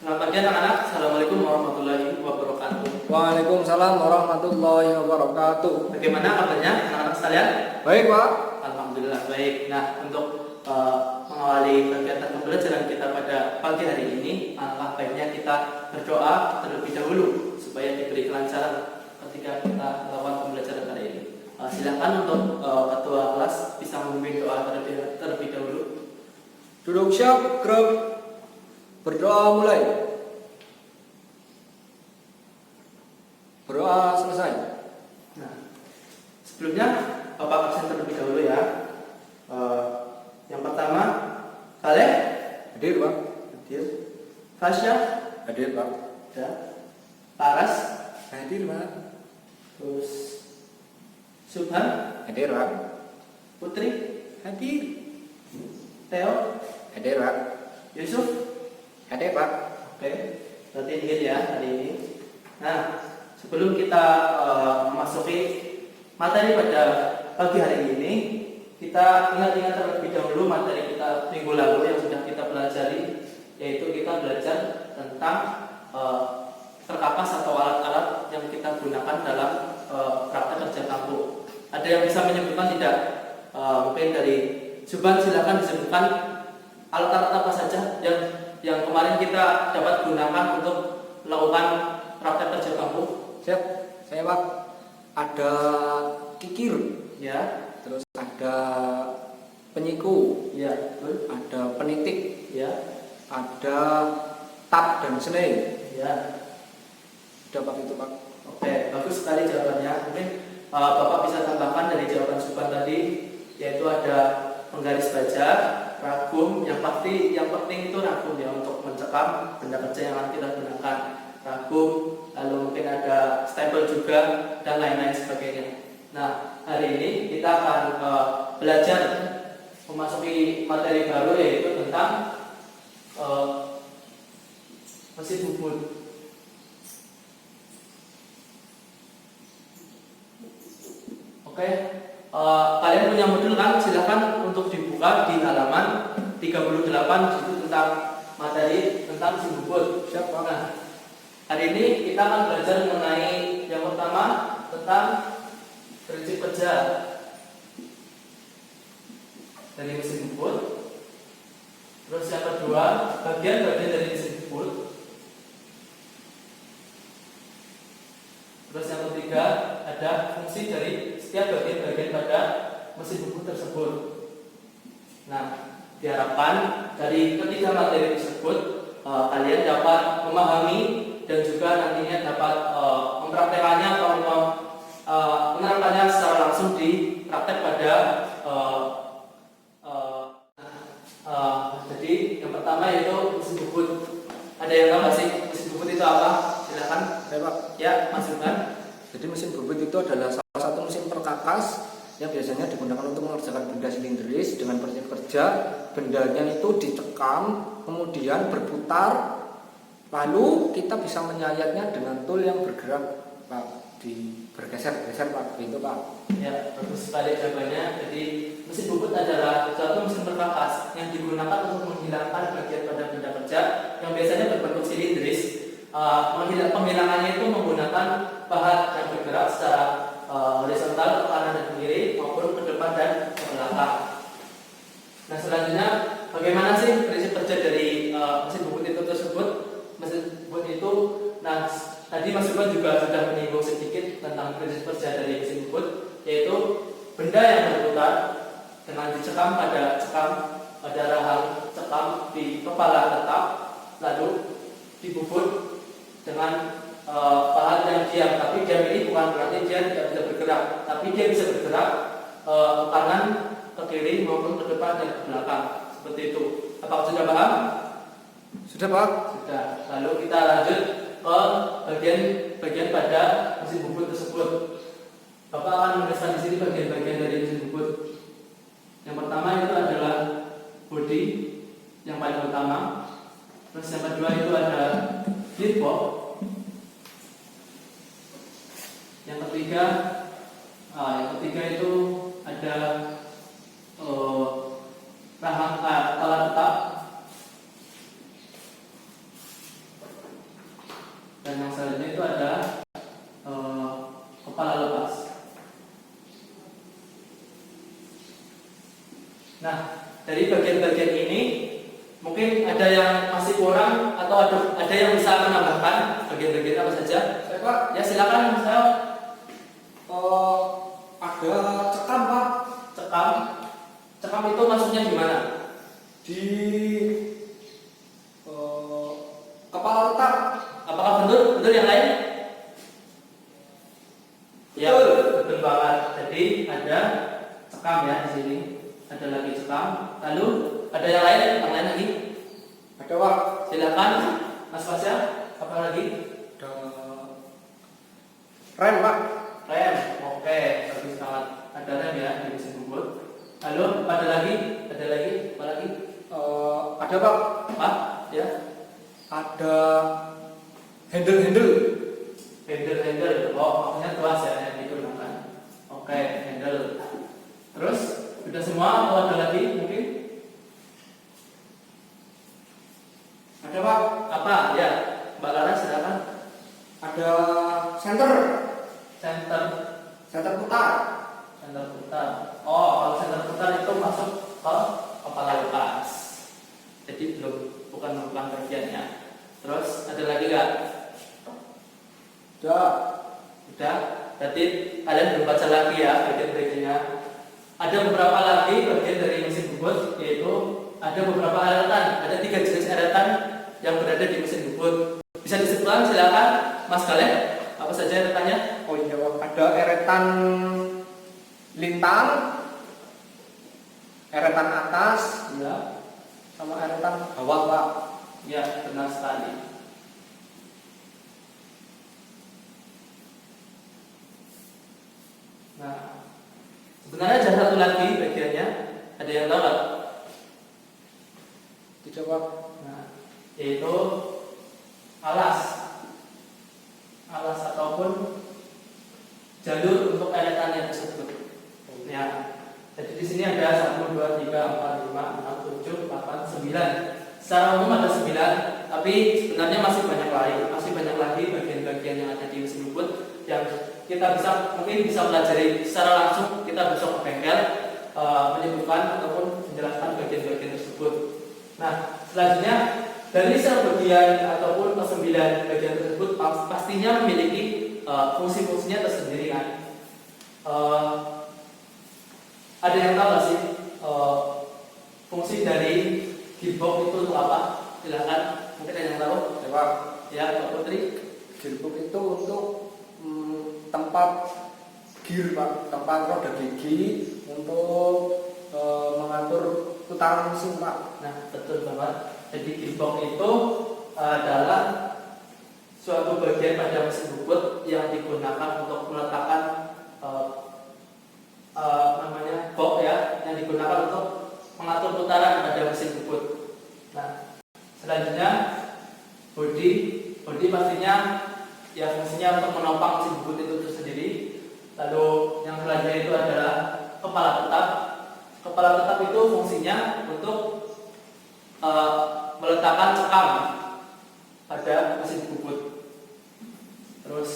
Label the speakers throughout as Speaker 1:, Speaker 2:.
Speaker 1: Selamat pagi anak-anak. Assalamualaikum warahmatullahi wabarakatuh.
Speaker 2: Waalaikumsalam warahmatullahi wabarakatuh.
Speaker 1: Bagaimana kabarnya anak-anak sekalian?
Speaker 2: Baik, Pak.
Speaker 1: Alhamdulillah baik. Nah, untuk mengawali kegiatan pembelajaran kita pada pagi hari ini, alangkah baiknya kita berdoa terlebih dahulu supaya diberi kelancaran ketika kita melakukan pembelajaran kali ini. Silakan untuk ketua kelas bisa memimpin doa terlebih dahulu.
Speaker 2: Duduk siap, gerak. Berdoa mulai. Berdoa selesai.
Speaker 1: Nah, sebelumnya Bapak absen terlebih dahulu ya. Yang pertama, Saleh
Speaker 2: Hadir, Pak.
Speaker 1: hadir, Fasya
Speaker 2: Hadir, Pak.
Speaker 1: ada, Paras,
Speaker 2: Hadir, Pak.
Speaker 1: terus Subhan,
Speaker 2: Hadir, Pak.
Speaker 1: Putri,
Speaker 2: Hadir.
Speaker 1: Theo,
Speaker 2: Hadir, Pak.
Speaker 1: Yusuf.
Speaker 2: Hadir, Pak.
Speaker 1: Oke, berarti hadir ya hari ini. Nah, sebelum kita memasuki materi pada pagi hari ini, kita ingat-ingat terlebih dahulu materi kita minggu lalu yang sudah kita pelajari, yaitu kita belajar tentang perkakas atau alat-alat yang kita gunakan dalam praktek kerja kampung. Ada yang bisa menyebutkan tidak? Mungkin dari Subhan silakan disebutkan alat-alat apa saja yang kemarin kita dapat gunakan untuk melakukan praktek kerja kampung.
Speaker 2: Siap. Saya, Pak. Ada kikir,
Speaker 1: Ya,
Speaker 2: terus ada penyiku,
Speaker 1: ya, betul.
Speaker 2: ada penitik,
Speaker 1: Ya,
Speaker 2: ada tap dan senai.
Speaker 1: ya.
Speaker 2: Udah, Pak, itu, Pak.
Speaker 1: Oke, bagus sekali jawabannya. Mungkin Bapak bisa tambahkan dari jawaban Subhan tadi, yaitu ada penggaris baja, ragum, yang penting itu ragum ya untuk mencekam benda kerja yang akan kita gunakan. Ragum, lalu mungkin ada stempel juga dan lain-lain sebagainya. Nah, hari ini kita akan belajar memasuki materi baru yaitu tentang mesin bubut. Oke, kalian punya modul kan? Silahkan untuk dibuka di halaman 38 itu tentang materi tentang mesin bubut.
Speaker 2: Siap, Pak.
Speaker 1: Nah, hari ini kita akan belajar mengenai yang pertama tentang prinsip kerja dari mesin bubut. Terus yang kedua, bagian-bagian dari mesin bubut. Terus yang ketiga, ada fungsi dari setiap bagian-bagian pada mesin bubut tersebut. Nah, diharapkan dari ketiga materi tersebut kalian dapat memahami dan juga nantinya dapat mempraktekannya atau menerapkannya secara langsung di praktek pada jadi yang pertama yaitu mesin bubut. Ada yang tahu nggak sih mesin bubut itu apa? Silakan.
Speaker 2: Saya, Pak.
Speaker 1: Ya, masukkan.
Speaker 2: Jadi mesin bubut itu adalah salah satu mesin perkakas yang biasanya digunakan untuk mengerjakan benda silindris dengan prinsip kerja. Bendanya itu dicekam, kemudian berputar, lalu kita bisa menyayatnya dengan tool yang bergerak, Pak. Bergeser-geser, Pak. Gitu, Pak.
Speaker 1: Ya, bagus sekali jawabannya. Jadi mesin bubut adalah suatu mesin perkakas yang digunakan untuk menghilangkan bagian pada benda kerja yang biasanya berbentuk silindris. Penghilangannya itu menggunakan bahan yang bergerak secara horizontal ke kanan dan kiri maupun ke depan dan ke belakang. Nah, selanjutnya bagaimana sih prinsip kerja dari mesin bubut itu tersebut? Mesin bubut itu, nah tadi Mas Subhan juga sudah menyinggung sedikit tentang prinsip kerja dari mesin bubut, yaitu benda yang berputar dengan dicekam pada rahang cekam di kepala tetap, lalu dibubut dengan bahan yang diam. Tapi diam ini bukan berarti dia tidak bisa bergerak, tapi dia bisa bergerak ke kanan, ke kiri maupun ke depan dan ke belakang. Seperti itu. Apakah sudah paham?
Speaker 2: Sudah, Pak.
Speaker 1: Sudah. Lalu kita lanjut ke bagian pada mesin bubut tersebut. Bapak akan menuliskan di sini bagian-bagian dari mesin bubut. Yang pertama itu adalah bodi yang paling utama. Terus yang kedua itu ada gearbox. Yang ketiga itu ada rahang kepala tetap. dari bagian-bagian ini mungkin ada yang masih kurang atau ada yang bisa menambahkan bagian-bagian apa saja?
Speaker 2: Saya Pak,
Speaker 1: Ya silakan Mas Leo.
Speaker 2: ada cekam Pak,
Speaker 1: Cekam. Cekam itu maksudnya gimana?
Speaker 2: di kepala otak.
Speaker 1: Apakah betul yang lain? Ya, betul banget. Jadi ada cekam ya di sini. Ada lagi cekam. Lalu ada yang lain? Yang lain lagi?
Speaker 2: Ada Pak.
Speaker 1: Silakan Mas Fasya. Apa lagi?
Speaker 2: Ada rem Pak.
Speaker 1: Rem. Oke, bagus banget. Ada rem ya di mesin bubut. Lalu ada lagi? Ada lagi? Apa lagi?
Speaker 2: Ada Pak.
Speaker 1: Apa? Ya.
Speaker 2: Ada handle.
Speaker 1: Handle. Oh, maksudnya tuas ya yang digunakan. Oke, handle. Terus sudah semua atau ada lagi mungkin?
Speaker 2: Ada Pak.
Speaker 1: Apa? Ya, Mbak Lara silakan.
Speaker 2: Ada center
Speaker 1: Center
Speaker 2: putar.
Speaker 1: putar. Oh, kalau center putar itu masuk ke kepala lepas. Jadi bukan merupakan bagiannya. Terus ada lagi nggak? Udah. Berarti kalian belum baca lagi ya bagian-bagiannya. Ada beberapa lagi bagian dari mesin bubut, yaitu ada beberapa eretan. Ada 3 jenis eretan yang berada di mesin bubut. Bisa disebutkan silakan, Mas Khaled. Apa saja eretannya?
Speaker 2: Oh iya Pak. Ada eretan lintang, eretan atas,
Speaker 1: Ya,
Speaker 2: sama eretan bawah Pak.
Speaker 1: ya benar sekali. Nah, sebenarnya ada satu lagi bagiannya. Ada yang tahu nggak?
Speaker 2: Tidak Pak.
Speaker 1: Nah, yaitu alas ataupun jalur untuk eretannya tersebut. Ya, jadi di sini ada 1, 2, 3, 4, 5, 6, 7, 8, 9. Secara umum ada 9, tapi sebenarnya masih banyak lagi bagian-bagian yang ada di mesin bubut yang kita mungkin bisa pelajari secara langsung. Kita besok ke bengkel menyebutkan ataupun menjelaskan bagian-bagian tersebut. Nah, selanjutnya dari bagian ataupun ke-9 bagian tersebut pastinya memiliki fungsi-fungsinya tersendiri kan. Ada yang tahu nggak sih fungsi dari gearbox itu untuk apa? Silakan, mungkin ada yang tahu?
Speaker 2: Ya Pak.
Speaker 1: Ya, Pak Putri.
Speaker 2: Gearbox itu untuk tempat gear Pak, tempat roda gigi untuk mengatur putaran mesin Pak.
Speaker 1: Nah, betul banget. Jadi gearbox itu adalah suatu bagian pada mesin bubut yang digunakan untuk meletakkan namanya box ya, yang digunakan untuk mengatur putaran pada mesin bubut. Nah, selanjutnya bodi pastinya ya fungsinya untuk menopang mesin bubut itu tersendiri. Lalu yang selanjutnya itu adalah kepala tetap. Kepala tetap itu fungsinya untuk meletakkan cekam pada mesin bubut. Terus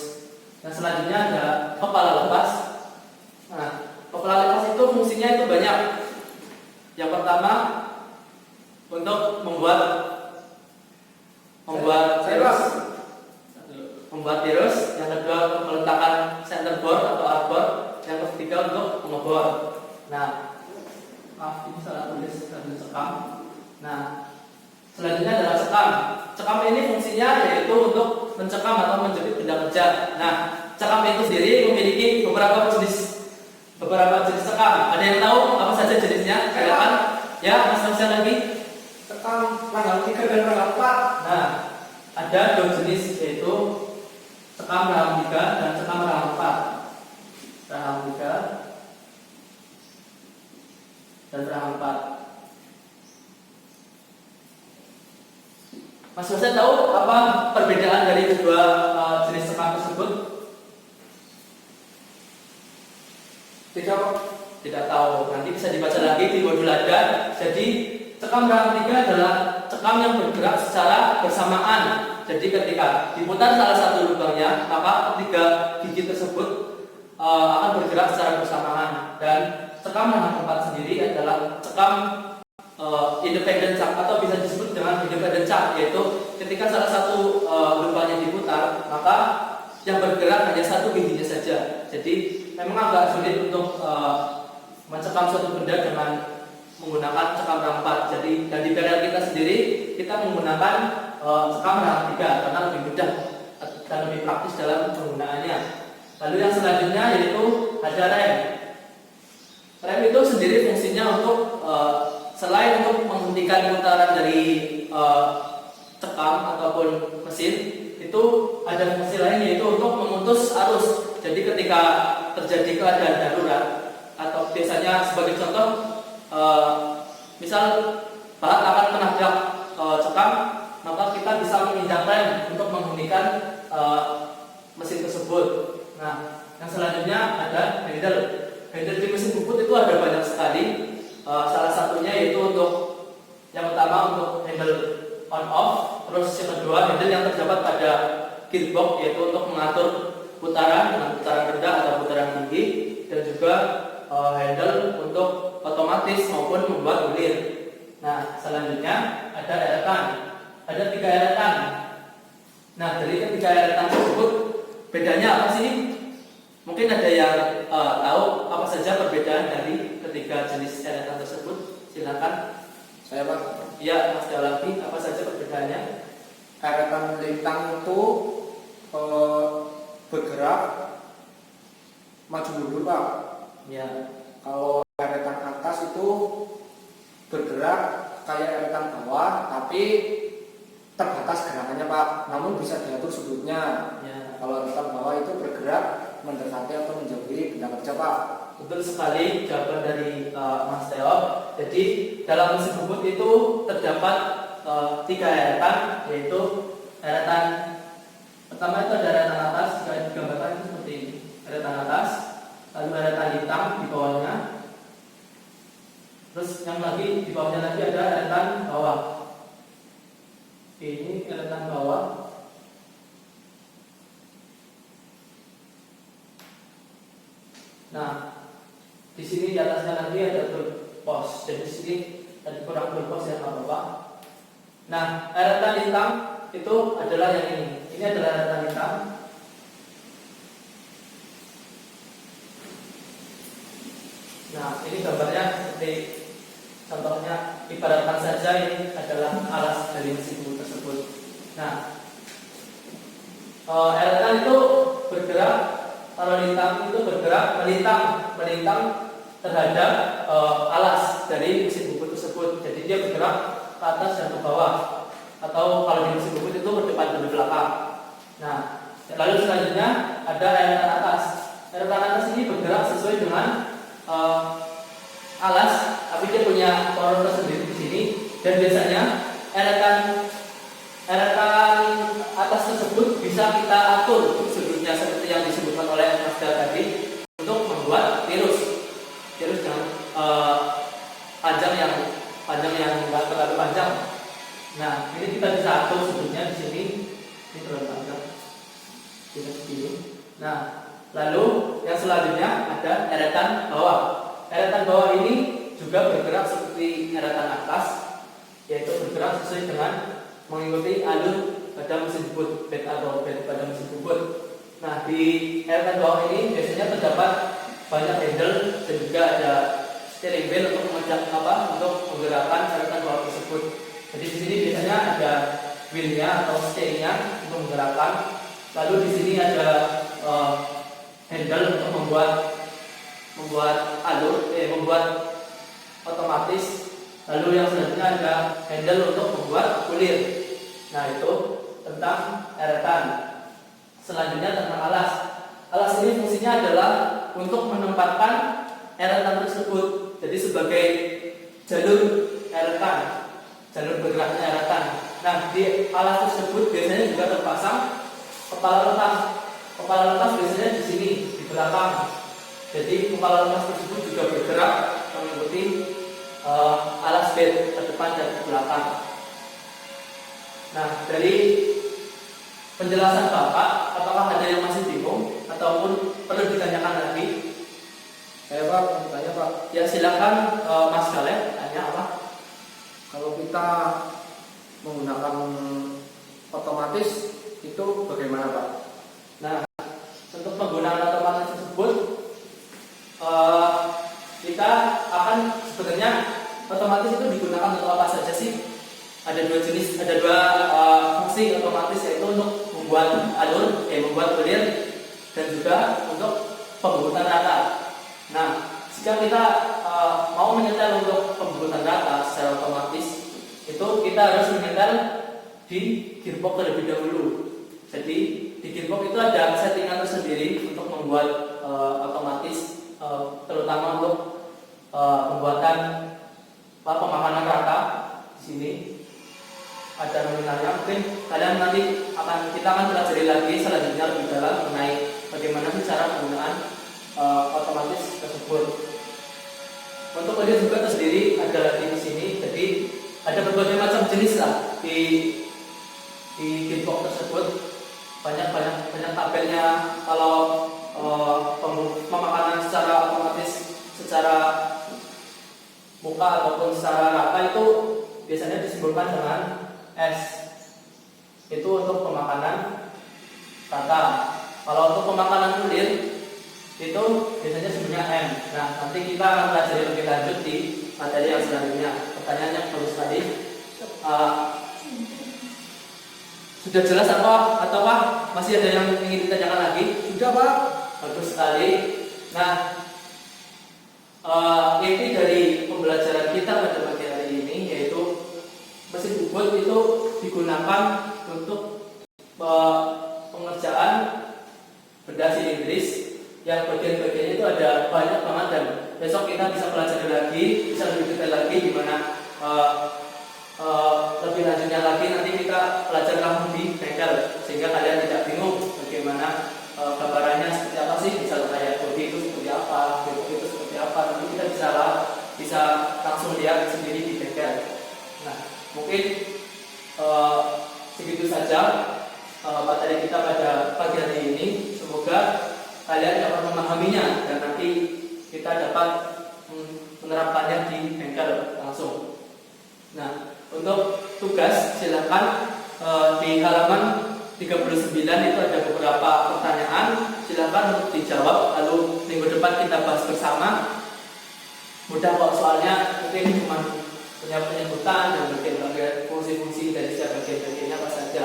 Speaker 1: yang selanjutnya ada kepala lepas. Nah, kepala lepas itu fungsinya itu banyak. Yang pertama untuk membuat tirus, yang kedua untuk meletakkan center bore atau arbor, yang ketiga untuk mengebor. Nah, maaf ini salah tulis cekam. Nah, selanjutnya adalah cekam. Cekam ini fungsinya yaitu untuk mencekam atau menjepit benda kerja. Nah, cekam itu sendiri memiliki beberapa jenis cekam. Ada yang tahu apa saja jenisnya? Silakan. Ya, Mas Hamzah lagi.
Speaker 2: Cekam rangka 3 dan rangka 4.
Speaker 1: Nah, ada 2 jenis yaitu cekam rahang 3 dan cekam rahang 4. Rahang 3 dan rahang 4. Mas Hamzah tahu apa perbedaan dari kedua jenis cekam tersebut? Tidak tahu. Nanti bisa dibaca lagi di modul ada. Jadi cekam rahang 3 adalah cekam yang bergerak secara bersamaan. Jadi ketika diputar salah satu lubangnya, maka ketiga gigi tersebut akan bergerak secara bersamaan. Dan cekam rahang 4 sendiri adalah cekam independent chuck atau bisa disebut dengan independent chuck, yaitu ketika salah satu lubangnya diputar, maka yang bergerak hanya satu giginya saja. Jadi memang agak sulit untuk mencekam suatu benda dengan menggunakan cekam rang 4. Jadi dan di PLL kita sendiri kita menggunakan cekam rang 3 karena lebih mudah dan lebih praktis dalam penggunaannya. Lalu yang selanjutnya yaitu ada rem. Rem itu sendiri fungsinya untuk selain untuk menghentikan putaran dari cekam ataupun mesin, itu ada fungsi lain yaitu untuk memutus arus. Jadi ketika terjadi keadaan darurat atau biasanya sebagai contoh, misal bahan akan menabrak cekam, maka kita bisa menginjak rem untuk menghentikan mesin tersebut. Nah, yang selanjutnya ada handle. Handle di mesin bubut itu ada banyak sekali. Salah satunya yaitu untuk yang pertama untuk handle on off, terus yang kedua handle yang terdapat pada gearbox yaitu untuk mengatur putaran dengan putaran rendah atau putaran tinggi, dan juga handle untuk otomatis maupun membuat bulir. Nah, selanjutnya ada eretan. Ada 3 eretan. Nah, dari ketiga eretan tersebut bedanya apa sih? Mungkin ada yang tahu apa saja perbedaan dari ketiga jenis eretan tersebut? Silakan.
Speaker 2: Saya Pak.
Speaker 1: Iya, Mas Dalaki, apa saja perbedaannya?
Speaker 2: Eretan lintang itu bergerak maju mundur Pak.
Speaker 1: Ya.
Speaker 2: Kalau eretan atas itu bergerak kayak eretan bawah, tapi terbatas gerakannya Pak, namun bisa diatur sudutnya.
Speaker 1: Ya.
Speaker 2: Kalau eretan bawah itu bergerak mendekati atau menjauhi benda kerja Pak.
Speaker 1: Betul sekali jawaban dari Mas Teo. Jadi dalam mesin bubut itu terdapat 3 eretan, yaitu eretan pertama itu ada eretan atas, jika digambarkan itu seperti ini, eretan atas, lalu eretan hitam di bawahnya, terus yang lagi di bawahnya lagi ada eretan bawah. Ini eretan bawah. Nah, di sini di atasnya lagi ada berpos. Jadi di sini tadi kurang berpos ya Bapak. Nah, eretan hitam itu adalah yang ini. Ini adalah eretan hitam. Nah, ini gambarnya seperti contohnya, ibaratkan saja ini adalah alas dari mesin bubut tersebut. Nah, eretan itu bergerak. Kalau lintang itu bergerak melintang terhadap alas dari mesin bubut tersebut. Jadi dia bergerak ke atas dan ke bawah. Atau kalau di mesin bubut itu berdepan dan belakang. Nah, lalu selanjutnya ada eretan atas. Eretan atas ini bergerak sesuai dengan alas, tapi dia punya power tersendiri di sini. Dan biasanya eretan atas tersebut bisa kita atur sudutnya seperti yang disebutkan oleh Mas Dal tadi, untuk membuat tirus dengan panjang yang enggak terlalu panjang. Nah, ini kita bisa atur sudutnya di sini. Ini terlalu panjang. Tidak begini. Nah, lalu yang selanjutnya ada eretan bawah. Eretan bawah ini juga bergerak seperti eretan atas, yaitu bergerak sesuai dengan mengikuti alur pada mesin bubut, bed atau bed pada mesin bubut. Nah, di eretan bawah ini biasanya terdapat banyak handle dan juga ada steering wheel untuk menggerakkan eretan bawah tersebut. Jadi di sini biasanya ada wheelnya atau steeringnya untuk menggerakkan. Lalu di sini ada handle untuk membuat alur, membuat otomatis. Lalu yang selanjutnya ada handle untuk membuat bulir. Nah, itu tentang eretan. Selanjutnya tentang alas. Alas ini fungsinya adalah untuk menempatkan eretan tersebut. Jadi sebagai jalur eretan, jalur bergeraknya eretan. Nah, di alas tersebut biasanya juga terpasang kepala lepas. Kepala lepas biasanya di sini, di belakang. Jadi kepala lepas tersebut juga bergerak mengikuti alas bed ke depan dan ke belakang. Nah, dari penjelasan Bapak, apakah ada yang masih bingung ataupun perlu ditanyakan lagi?
Speaker 2: Saya Pak, tanya Pak.
Speaker 1: Ya, silakan Mas Galep, tanya apa?
Speaker 2: kita menggunakan otomatis itu bagaimana Pak?
Speaker 1: Nah, untuk penggunaan otomatis tersebut kita akan sebenarnya otomatis itu digunakan untuk apa saja sih? Ada dua jenis, ada dua fungsi otomatis, yaitu untuk membuat alur, membuat kulir, dan juga untuk pembuatan rata. Nah, jika kita mau menyetel untuk pembuatan rata secara otomatis, itu kita harus menyetel di gearbox terlebih dahulu. Jadi di gearbox itu ada settingan tersendiri untuk membuat otomatis, terutama untuk pembuatan pemakanan rata. Di sini ada nominalnya. Mungkin kalian nanti kita akan pelajari lagi selanjutnya lebih dalam mengenai bagaimana sih cara penggunaan otomatis tersebut. Untuk kulir juga tersendiri ada lagi di sini. Jadi ada berbagai macam jenis lah di gearbox tersebut. Banyak tabelnya. Kalau pemakanan secara otomatis secara muka ataupun secara rata itu biasanya disimbolkan dengan S, itu untuk pemakanan rata. Kalau untuk pemakanan kulir itu biasanya sebenarnya M. Nah, nanti kita akan pelajari lebih lanjut di materi yang selanjutnya. Pertanyaan yang bagus tadi, sudah jelas apa atau Pak? Masih ada yang ingin ditanyakan lagi?
Speaker 2: Sudah Pak.
Speaker 1: Bagus sekali. Nah, inti dari pembelajaran kita pada pagi hari ini yaitu mesin bubut itu digunakan untuk pengerjaan benda silindris yang bagian-bagiannya itu ada banyak banget, dan besok kita bisa pelajari lagi, bisa lebih detail lagi di mana lebih lanjutnya lagi nanti kita pelajari langsung di bengkel, sehingga kalian tidak bingung bagaimana gambarannya seperti apa sih, misal kayak bodi itu seperti apa, gearbox itu seperti apa, nanti kita bisa langsung lihat sendiri di bengkel. Nah, mungkin segitu saja materi kita pada pagi hari ini. Semoga kalian dapat memahaminya dan nanti kita dapat menerapkannya di bengkel langsung. Nah, untuk tugas silakan di halaman 39 itu ada beberapa pertanyaan, silakan untuk dijawab, lalu minggu depan kita bahas bersama. Mudah kok soalnya, mungkin cuma punya penyebutan dan bagian-bagian fungsi-fungsi dari setiap bagian-bagiannya apa saja.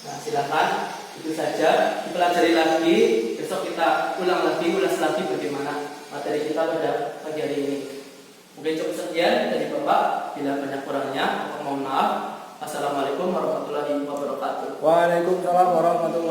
Speaker 1: Nah, silakan itu saja, dipelajari lagi, besok kita ulas lagi bagaimana materi kita pada pagi hari ini. Mungkin cukup sekian dari Bapak, bila banyak kurangnya mohon maaf. Assalamualaikum warahmatullahi wabarakatuh.
Speaker 2: Waalaikumsalam warahmatullahi wabarakatuh.